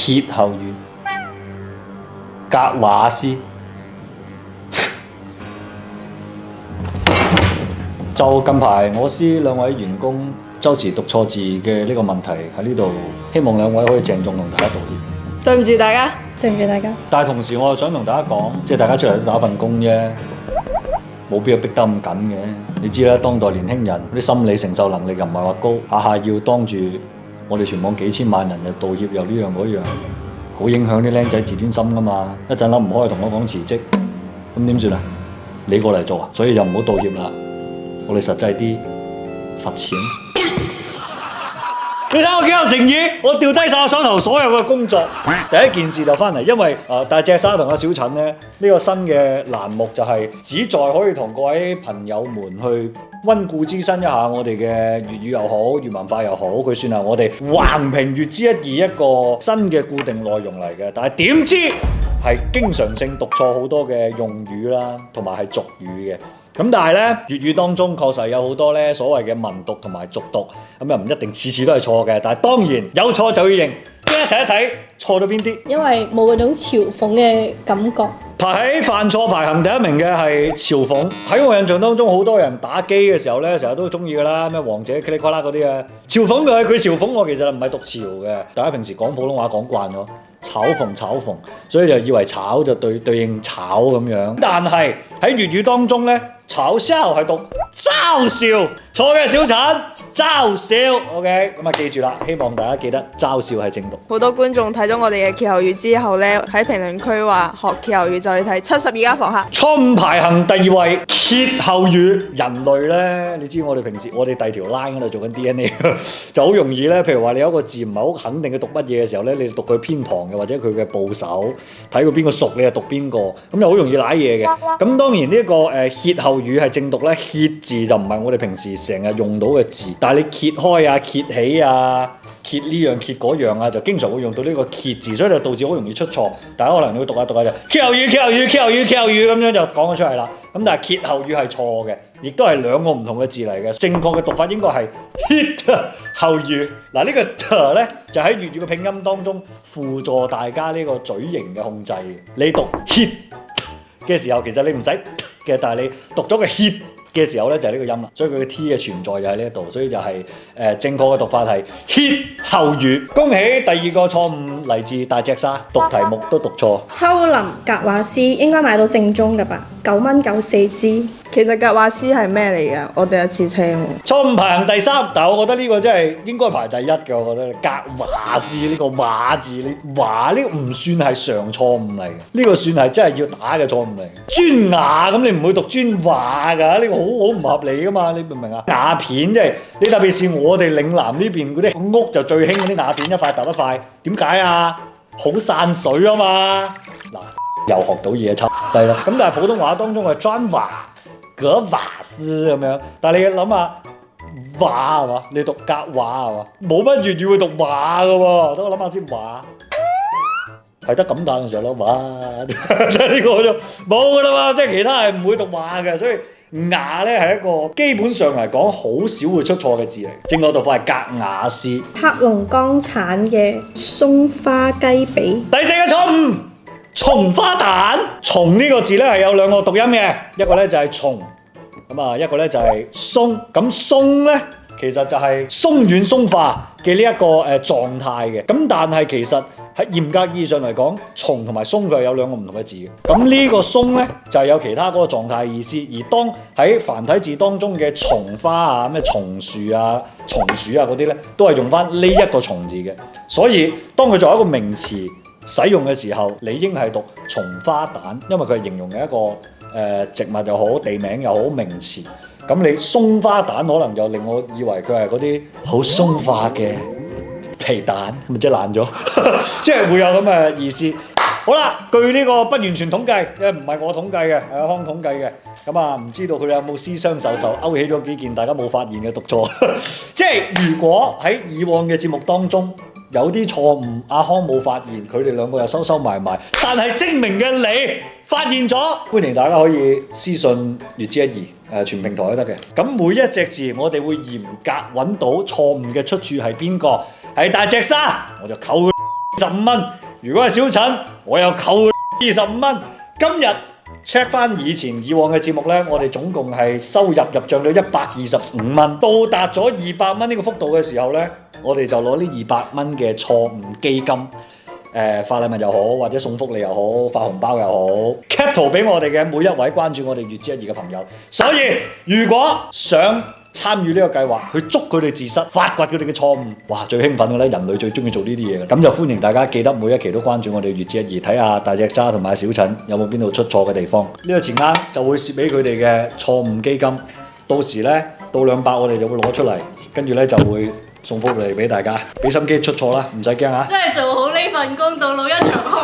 歇後語，格瓦斯。就近排我司兩位員工周時讀錯字嘅呢個問題喺呢度，希望兩位可以鄭重同大家道歉。對唔住大家，對唔住大家。但係同時我又想同大家講，即係大家出嚟都打份工啫，冇必要逼得咁緊嘅。你知啦，當代年輕人啲心理承受能力又唔係話高，下下要當住我哋全網幾千萬人又道歉又呢樣嗰樣，好影響啲僆仔自尊心噶嘛。一陣諗唔開同我講辭職，咁點算啊？你過嚟做啊？所以就唔好道歉啦。我哋實際啲罰錢。你睇我幾有誠意，我掉低晒我手頭所有嘅工作。第一件事就翻嚟，因為大隻沙同阿小陳咧呢個新嘅欄目就係旨在可以同各位朋友們去溫故知新一下我哋嘅粵語又好，粵文化又好，佢算係我哋橫平粵之一二一個新嘅固定內容嚟嘅。但係點知係經常性讀錯好多嘅用語啦，同埋係俗語嘅。咁但係咧，粵語當中確實有好多咧所謂嘅文讀同埋俗讀，咁又唔一定次次都係錯嘅。但係當然有錯就要認，一睇一睇錯到邊啲。因為冇嗰種嘲諷嘅感覺。排喺犯錯排行第一名嘅係嘲諷。喺我印象當中，好多人打機嘅時候咧，成日都中意噶啦，咩王者、噼里呱啦嗰啲啊，嘲諷佢嘲諷我，其實唔係讀潮嘅。大家平時講普通話講慣咗，嘲諷，所以就以為炒就對應炒咁樣。但係喺粵語當中咧，炒笑係讀嘲笑，錯嘅小陳嘲笑。OK， 咁啊記住啦，希望大家記得嘲笑係正讀。好多觀眾睇咗我哋嘅歇後語之後咧，喺評論區話學歇後語就去睇72家房客。錯誤排行第2位，歇後語。人類咧，你知我哋平時我哋第二條 line 嗰度做緊 DNA， 就好容易咧。譬如話你有一個字唔係好肯定嘅讀乜嘢嘅時候咧，你讀佢偏旁嘅或者佢嘅部首，睇佢邊個熟你就讀邊個，咁就好容易舐嘢嘅。咁當然呢一個歇後語係正讀咧，歇字就唔係我哋平時成日用到嘅字，但係你揭開啊、揭起啊、揭呢樣揭嗰樣啊，就經常會用到呢個揭字，所以就導致好容易出錯。大家可能會讀下就歇後語咁樣就講咗出嚟啦。咁但係歇後語係錯嘅，亦都係兩個唔同嘅字嚟嘅。正確嘅讀法應該係歇後語。嗱，呢個 t 咧就喺粵語嘅拼音當中輔助大家呢個嘴型嘅控制。你讀 hit 嘅時候，其實你唔使嘅，但係你讀咗個 hit 嘅時候咧，就係呢個音啦。所以佢嘅 t 嘅存在就喺呢一度，所以就係正確嘅讀法係歇後語。恭喜第二個錯誤嚟自大隻沙，讀題目都讀錯。秋林格瓦斯應該買到正宗㗎吧？9蚊94支。其實格瓦斯係咩嚟㗎？我第一次聽喎。錯誤排行第3，但係我覺得呢個真係應該排第一嘅。我覺得格瓦斯呢個華字，你華呢個唔算係常錯誤嚟嘅，呢個算係真係要打嘅錯誤嚟嘅。磚瓦咁你唔會讀磚瓦㗎，呢個好唔合理㗎嘛？你明唔明啊？瓦片即係你特別是我哋嶺南呢邊嗰啲屋就最興嗰啲瓦片，一塊揼一塊，點解啊？好散水啊嘛。嗱，又學到嘢，抽低啦。咁但係普通話當中係磚瓦、格瓦斯咁樣，但係你諗下瓦係嘛？你讀格瓦係嘛？冇乜粵語會讀瓦㗎喎，等我諗下先。瓦係得咁大嘅時候咯，瓦呢個就冇㗎啦嘛，即係其他係唔會讀瓦嘅，所以瓦咧係一個基本上嚟講好少會出錯嘅字嚟。正確讀法係格瓦斯。黑龍江產嘅松花雞髀。第4個錯誤，松花蛋。松呢個字咧係有兩個讀音嘅，一個咧就係松，咁啊一個咧就係鬆。咁鬆咧其實就係鬆軟鬆化嘅呢一個狀態嘅。咁但係其實喺嚴格意義上嚟講，松同埋鬆佢係有兩個唔同嘅字嘅。咁呢個鬆咧就係有其他嗰個狀態意思。而當喺繁體字當中嘅松花啊、咩松樹啊、松鼠啊嗰啲咧，都係用翻呢一個松字嘅。所以當佢作為一個名詞使用嘅時候，理應係讀松花蛋，因為佢係形容嘅一個植物又好、地名又好、名詞。咁你鬆花蛋可能就令我以為佢係嗰啲好鬆化嘅皮蛋，咪即係爛咗，即係會有咁嘅意思。好啦，據呢個不完全統計，因為唔係我統計嘅，係阿康統計嘅。咁啊，唔知道佢哋有冇私相授受，勾起咗幾件大家冇發現嘅讀錯。即係如果喺以往嘅節目當中，有啲錯誤，阿康冇發現，佢哋兩個又收埋，但係精明嘅你發現咗，歡迎大家可以私信粵之一二，全平台都得嘅。咁每一隻字我哋會嚴格揾到錯誤嘅出處係邊個，係大隻沙，我就扣佢15蚊。如果係小陳，我又扣25蚊。今日 check 翻以往嘅節目呢，我哋總共係收入入帳咗125蚊，到達咗200蚊呢個幅度嘅時候呢，我哋就攞呢200蚊嘅錯誤基金。發禮物又好，或者送福利又好，發紅包又好 cap 圖俾我哋嘅每一位關注我哋粵知一二嘅朋友。所以如果想參與呢個計劃，去捉佢哋自失，發掘佢哋嘅錯誤，哇！最興奮嘅咧，人類最中意做呢啲嘢嘅，咁就歡迎大家記得每一期都關注我哋粵知一二，睇下大隻渣同埋小陳有冇邊度出錯嘅地方。呢個錢罌就會蝕俾佢哋嘅錯誤基金，到時呢，到200我哋就會攞出嚟，跟住呢就會送福利俾大家，俾心機出錯啦，唔使驚啊！真係做好呢份工，到老一場空。